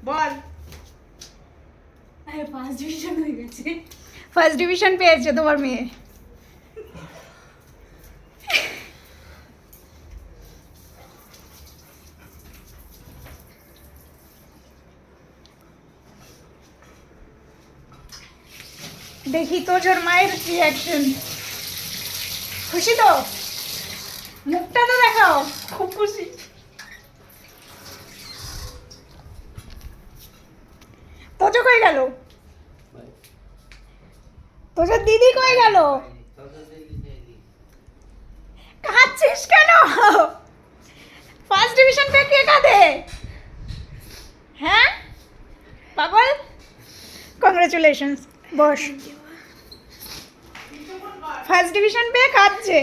বল। First division হয়ে গেছে। First division পেয়েছে তোমার মেয়ে। দেখি তোজোর মায়ের রিয়াকশন। খুশি তো? মুখটা তো দেখাও। খুব খুশি। তোজো কই গেল? তোজোর দিদি কই গেল? কাঁদছিস কেন? ফার্স্ট ডিভিশন পেয়ে কে কাঁদে? হ্যাঁ পাগল। কংগ্রেচুলেশনস। বস। ফার্স্ট ডিভিশন পেয়ে কাঁদছে।